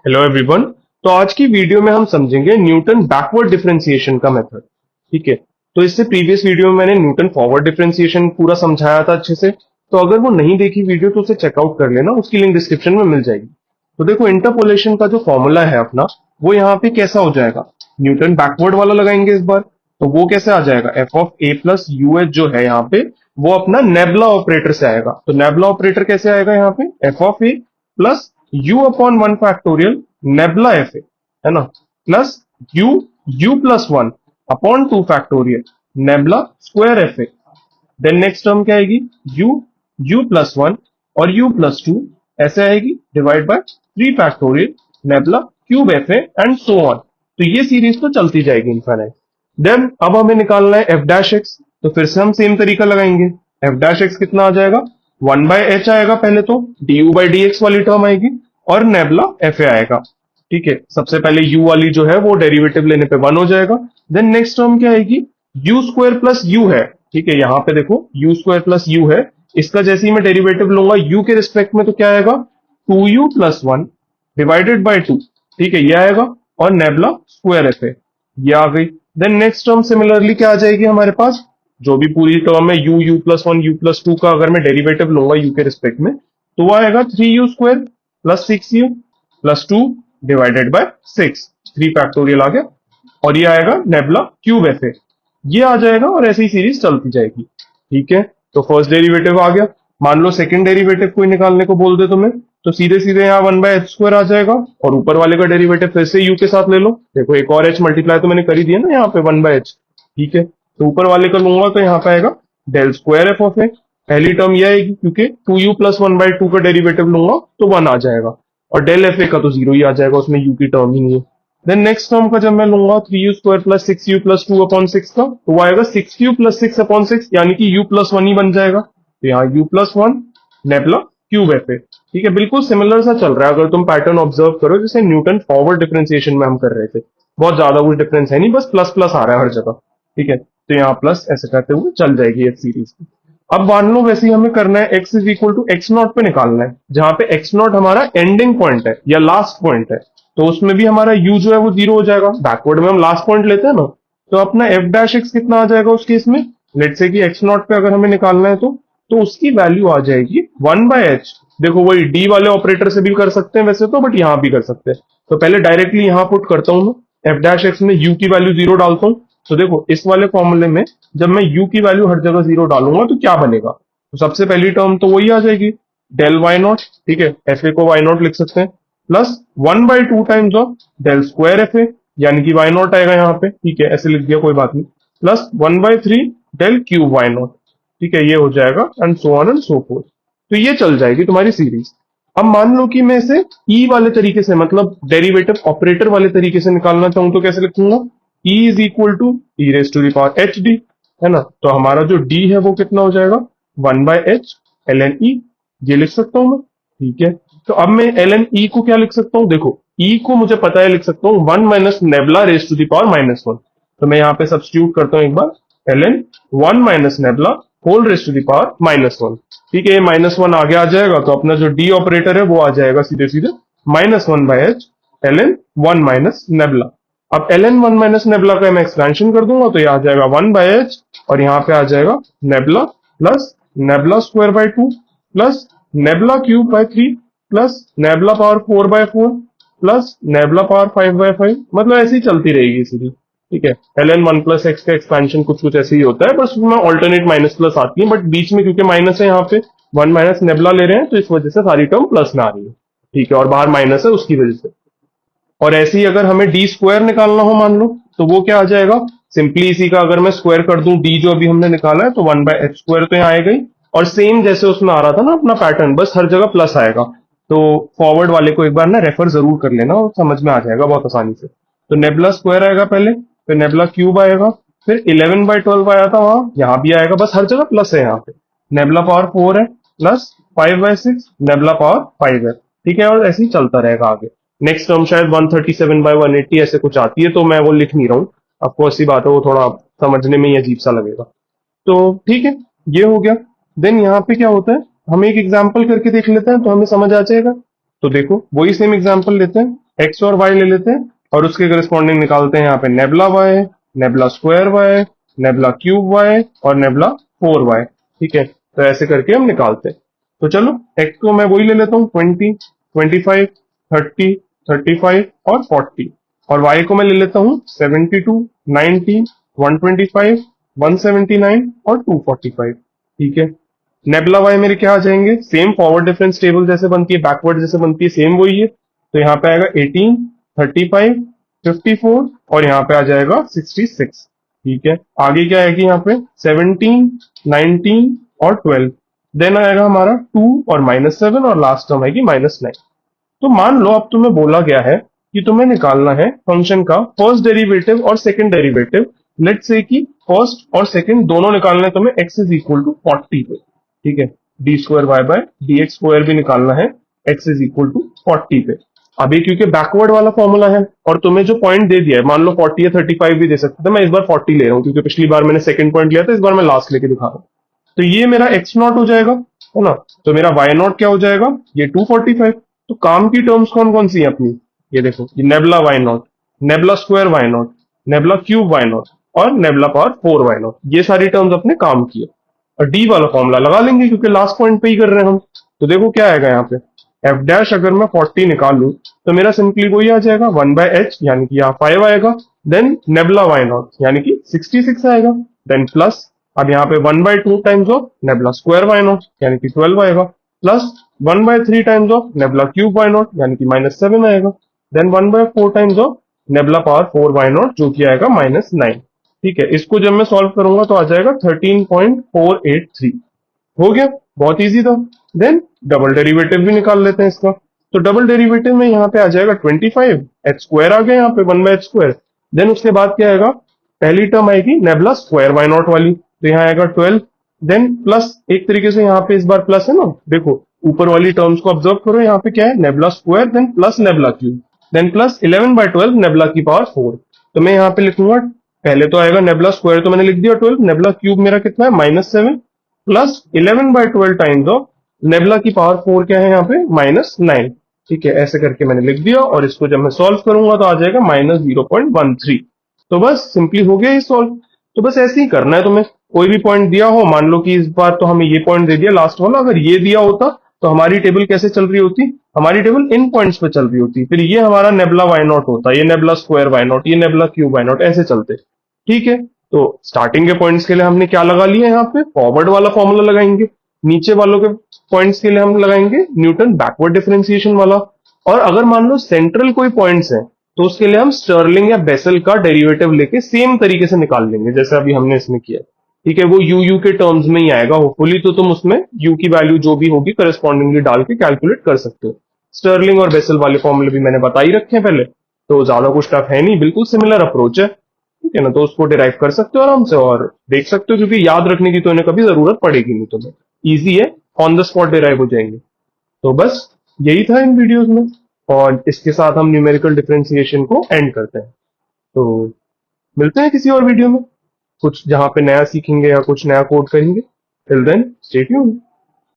Hello everyone. तो आज की वीडियो में हम समझेंगे न्यूटन बैकवर्ड डिफरेंशिएशन का मेथड। ठीक है। तो इससे प्रीवियस वीडियो में मैंने न्यूटन फॉरवर्ड डिफरेंशिएशन पूरा समझाया था अच्छे से। तो अगर वो नहीं देखी वीडियो तो उसे चेकआउट कर लेना, उसकी लिंक डिस्क्रिप्शन में मिल जाएगी। तो देखो, इंटरपोलेशन का जो फॉर्मूला है अपना, वो यहाँ पे कैसा हो जाएगा, न्यूटन बैकवर्ड वाला लगाएंगे इस बार। तो वो कैसे आ जाएगा, F of A plus U H जो है यहाँ पे, वो अपना नेबुला ऑपरेटर से आएगा। तो नेबुला ऑपरेटर कैसे आएगा यहाँ पे, F of A plus U upon one factorial nabla F A, है ना, plus U U plus one upon two factorial nabla square F A. Then next term क्या आएगी, यू यू प्लस वन और U plus two ऐसे आएगी, divide by three factorial nabla cube F A and so on. तो ये series तो चलती जाएगी इनफाइनाइट। देन अब हमें निकालना है एफ डैश एक्स। तो फिर से हम सेम तरीका लगाएंगे। एफ डैश एक्स कितना आ जाएगा, वन बाय एच आएगा, पहले तो D you by D x वाली टर्म आएगी और नेबुला एफ ए आएगा। ठीक है, सबसे पहले u वाली जो है वो डेरिवेटिव लेने पे वन हो जाएगा। देन नेक्स्ट टर्म क्या आएगी, यू स्क्वायर प्लस यू है। ठीक है, यहां पे देखो यू स्क्वायर प्लस यू है, इसका जैसे ही मैं डेरिवेटिव लूंगा u के रिस्पेक्ट में तो क्या आएगा, two U plus one divided by two. ठीक है, ये आएगा और नेबुला स्क्वायर एफ ए, ये आ गई। देन नेक्स्ट टर्म सिमिलरली क्या आ जाएगी हमारे पास, जो भी पूरी टर्म है you U plus one you plus to का अगर मैं डेरिवेटिव लूंगा u के रिस्पेक्ट में, तो वो आएगा three u square plus six u plus two divided by six, three factorial आ गया। और ये आएगा नेबुला क्यूब एफ ए, ये आ जाएगा और ऐसी सीरीज चलती जाएगी। ठीक है, तो फर्स्ट डेरिवेटिव आ गया। मान लो सेकंड डेरिवेटिव कोई निकालने को बोल दे तुम्हें, तो सीधे सीधे यहाँ वन बाय एच स्क्वायर आ जाएगा और ऊपर वाले का डेरिवेटिव फिर से यू के साथ ले लो। देखो एक और एच मल्टीप्लाई तो मैंने कर ही दिया ना यहाँ पे, वन बाय एच। ठीक है, तो ऊपर वाले का लूंगा तो यहाँ पे आएगा del square F of A. पहली टर्म ये आएगी क्योंकि two U plus one by two का डेरिवेटिव लूंगा तो वन आ जाएगा, और डेल एफ ए का तो जीरो ही आ जाएगा, उसमें यू की टर्म ही नहीं है। देन नेक्स्ट टर्म का जब मैं लूंगा three u square plus six u plus two upon six का, तो वो आएगा six u plus six upon six, यानी कि यू प्लस वन ही बन जाएगा। तो यहाँ you plus one nebula cube F ए। ठीक है, बिल्कुल सिमिलर सा चल रहा है अगर तुम पैटर्न ऑब्जर्व करो, जैसे न्यूटन फॉरवर्ड डिफरेंशिएशन में हम कर रहे थे। बहुत ज्यादा कुछ डिफरेंस है नहीं, बस प्लस प्लस आ रहा है हर जगह। ठीक है, तो यहाँ प्लस ऐसे करते हुए चल जाएगी ये सीरीज। अब मान लो वैसे ही हमें करना है x is equal to X not पे निकालना है, जहां पे एक्स नॉट हमारा एंडिंग पॉइंट है या लास्ट पॉइंट है। तो उसमें भी हमारा u जो है वो जीरो हो जाएगा, बैकवर्ड में हम लास्ट पॉइंट लेते हैं ना। तो अपना एफ डैश एक्स कितना आ जाएगा उस केस में, लेट से कि एक्स नॉट पे अगर हमें निकालना है तो उसकी वैल्यू आ जाएगी वन बाय एच। देखो वही डी वाले ऑपरेटर से भी कर सकते हैं वैसे तो, बट यहां भी कर सकते हैं। तो पहले डायरेक्टली यहां पुट करता हूं मैं, एफ डैश एक्स में u की वैल्यू जीरो डालता हूं। तो देखो इस वाले फॉर्मूले में जब मैं u की वैल्यू हर जगह जीरो डालूंगा तो क्या बनेगा, तो सबसे पहली टर्म तो वही आ जाएगी डेल वाई नॉट। ठीक है, एफ ए को वाई नॉट लिख सकते हैं, plus one by two times of del square F A, यानी कि वाई नॉट आएगा यहाँ पे। ठीक है, ऐसे लिख दिया कोई बात नहीं, plus one by three del cube Y not. ठीक है, ये हो जाएगा and so on and so forth. तो ये चल जाएगी तुम्हारी सीरीज। अब मान लो कि मैं इसे ई वाले तरीके से, मतलब डेरिवेटिव ऑपरेटर वाले तरीके से निकालना चाहूं तो कैसे लिखूंगा, E is equal to E raise to the power H D, है ना। तो हमारा जो डी है वो कितना हो जाएगा, one by H L N E, ये लिख सकता हूं मैं। ठीक है, तो अब मैं एल एन ई को क्या लिख सकता हूं, देखो ई को मुझे पता है लिख सकता हूं one minus nabla raise to the power minus one. तो मैं यहाँ पे सब्स्टिट्यूट करता हूं एक बार, L N one minus nabla whole raise to the power minus one. ठीक है, ये माइनस वन आगे आ जाएगा, तो अपना जो डी ऑपरेटर है वो आ जाएगा सीधे सीधे minus one by H L N one minus nabla. अब L N one minus nabla का मैं एक्सपेंशन कर दूंगा तो ये आ जाएगा वन बाय एच, और यहाँ पे आ जाएगा nabla plus nabla square by two plus nabla cube by three plus nabla power four by four plus nabla power five by five. मतलब ऐसे ही चलती रहेगी सीधी। ठीक है, L N one plus X का एक्सपेंशन कुछ कुछ ऐसे ही होता है, बस उसमें ऑल्टरनेट माइनस प्लस आती है, बट बीच में क्योंकि माइनस है यहाँ पे वन माइनस नेबुला ले रहे हैं तो इस वजह से सारी टर्म प्लस में आ रही है। ठीक है, और बाहर माइनस है उसकी वजह से। और ऐसे ही अगर हमें डी स्क्वायर निकालना हो मान लो, तो वो क्या आ जाएगा, सिंपली इसी का अगर मैं स्क्वायर कर दूं डी जो अभी हमने निकाला है, तो वन बाय एच स्क्वायर तो यहाँ आएगा ही, और सेम जैसे उसमें आ रहा था ना अपना पैटर्न, बस हर जगह प्लस आएगा। तो फॉरवर्ड वाले को एक बार ना रेफर जरूर कर लेना और समझ में आ जाएगा बहुत आसानी से। तो नेबुला स्क्वायर आएगा पहले, फिर नेबुला क्यूब आएगा, फिर 11 बाय 12 आया था वहां, यहाँ भी आएगा, बस हर जगह प्लस है यहाँ पे। नेबुला पावर 4 है प्लस 5 बाय 6 नेबुला पावर 5 है। ठीक है, और ऐसे ही चलता रहेगा आगे। नेक्स्ट टर्म शायद 137 बाय 180 ऐसे कुछ आती है, तो मैं वो लिख नहीं रहा हूँ, आपको ऐसी बात है वो थोड़ा समझने में ही अजीब सा लगेगा। तो ठीक है, ये हो गया। देन यहाँ पे क्या होता है, हम एक एग्जाम्पल करके देख लेते हैं तो हमें समझ आ जाएगा। तो देखो वही सेम एग्जाम्पल लेते हैं, एक्स और वाई ले लेते हैं और उसके करस्पॉन्डिंग निकालते हैं यहाँ पे nabla Y, nabla square Y, nabla cube Y और नेबुला 4y। ठीक है, तो ऐसे करके हम निकालते हैं। तो चलो एक्स को मैं वही ले लेता हूँ 20, 25, 30, 35 और 40, और वाई को मैं ले लेता हूँ 72, 90, 125, 179 और 245। ठीक है, नेबुला वाई मेरे क्या आ जाएंगे, सेम फॉरवर्ड डिफरेंस टेबल जैसे बनती है, बैकवर्ड जैसे बनती है, सेम वही है। तो यहाँ पे आएगा 18, 35, 54 और यहाँ पे आ जाएगा 66। ठीक है, आगे क्या आएगी यहाँ पे 17, 19 और 12। देन आएगा हमारा 2 और -7 और लास्ट टर्म आएगी -9। तो मान लो अब तुम्हें बोला गया है कि तुम्हें निकालना है फंक्शन का फर्स्ट डेरिवेटिव और सेकंड डेरिवेटिव। लेट्स से कि फर्स्ट और सेकंड दोनों निकालना है तुम्हें x इज इक्वल टू 40 पे। ठीक है, D square Y by D X square भी निकालना है x इज इक्वल टू 40 पे। अभी क्योंकि बैकवर्ड वाला फॉर्मूला है और तुम्हें जो पॉइंट दे दिया है, मान लो 40 या 35 भी दे सकते थे, मैं इस बार 40 ले रहा हूँ क्योंकि पिछली बार मैंने सेकंड पॉइंट लिया था, इस बार मैं लास्ट लेके दिखा रहा हूँ। तो ये मेरा एक्स नॉट हो जाएगा, है ना। तो मेरा वाई नॉट क्या हो जाएगा, ये 245। तो काम की टर्म्स कौन कौन सी है अपनी, ये देखो, ये nabla Y not, nabla square Y not, nabla cube Y not और नेबुला पावर 4 वाई नॉट, ये सारी टर्म्स अपने काम की है। और डी वाला फॉर्मूला लगा लेंगे क्योंकि लास्ट पॉइंट पे ही कर रहे हैं हम। तो देखो क्या आएगा यहाँ पे, एफ डैश अगर मैं 40 निकालूं तो मेरा सिंपली वही आ जाएगा 1/h, यानी कि यहाँ 5 आएगा। देन नेबुला वाई नॉट यानी कि 66 आएगा। देन प्लस अब यहाँ पे 1/2 times of nabla square Y not यानी कि 12 आएगा, plus 1/3 times of nabla cube Y not यानी कि -7 आएगा। Then 1/4 times of nabla power 4 Y not जो कि आएगा -9। ठीक है, इसको जब मैं सॉल्व करूंगा तो आ जाएगा 13.483। हो गया, बहुत इजी था। देन डबल डेरिवेटिव भी निकाल लेते हैं इसका। तो डबल डेरिवेटिव में यहाँ पे आ जाएगा 25, एच स्क्वायर आ गया यहाँ पे 1/h स्क्वायर। देन उसके बाद क्या आएगा, पहली टर्म आएगी नेबुला स्क्वायर वाई नॉट वाली, तो यहाँ आएगा 12। देन प्लस एक तरीके से यहाँ पे इस बार प्लस है ना, देखो ऊपर वाली टर्म्स को ऑब्जर्व करो, यहाँ पे क्या है nabla square then plus nabla cube then plus 11/12 nabla की पावर 4। तो मैं यहाँ पे लिखूंगा, पहले तो आएगा नेबुला स्क्वायर तो मैंने लिख दिया 12, नेबुला क्यूब मेरा कितना है -7 प्लस 11/12 टाइम्स ऑफ नेबुला की पावर 4 क्या है यहाँ पे -9। ठीक है, ऐसे करके मैंने लिख दिया और इसको जब मैं सॉल्व करूंगा तो आ जाएगा -0.13। तो बस सिंपली हो गया ये सॉल्व। तो बस ऐसे ही करना है तुम्हें, कोई भी पॉइंट दिया हो, मान लो कि इस बार तो हमें ये पॉइंट दे दिया लास्ट वाला, अगर ये दिया होता तो हमारी टेबल कैसे चल रही होती, हमारी टेबल इन पॉइंट्स पे चल रही होती, फिर ये हमारा नेबुला वाई नॉट होता, ये नेबुला स्क्वायर वाई नॉट, ये नेबुला क्यूब वाई नॉट, ऐसे चलते। ठीक है, तो स्टार्टिंग के पॉइंट्स के लिए हमने क्या लगा लिया, यहाँ पे फॉरवर्ड वाला फॉर्मूला लगाएंगे, नीचे वालों के पॉइंट्स के लिए हम लगाएंगे न्यूटन बैकवर्ड डिफरेंशिएशन वाला। और अगर मान लो सेंट्रल कोई पॉइंट्स है तो उसके लिए हम स्टर्लिंग या बेसल का डेरिवेटिव लेके सेम तरीके से निकाल लेंगे जैसे अभी हमने इसमें किया। ठीक है, वो यू के टर्म्स में ही आएगा होपफुली, तो तुम उसमें यू की वैल्यू जो भी होगी करस्पॉन्डिंगली डाल के कैलकुलेट कर सकते हो। स्टर्लिंग और बेसल वाले फॉर्मूले भी मैंने बता ही रखे हैं पहले, तो ज्यादा कुछ टफ है नहीं, बिल्कुल सिमिलर अप्रोच है। ठीक है ना, तो उसको डिराइव कर सकते हो आराम से और देख सकते हो, क्योंकि याद रखने की तो इन्हें कभी जरूरत पड़ेगी नहीं तुम्हें, इजी है, ऑन द स्पॉट डिराइव हो जाएंगे। तो बस यही था इन वीडियोस में, और इसके साथ हम न्यूमेरिकल डिफरेंशिएशन को एंड करते हैं। तो मिलते हैं किसी और वीडियो में, कुछ जहां पे नया सीखेंगे या कुछ नया कोड करेंगे। Till then stay tuned.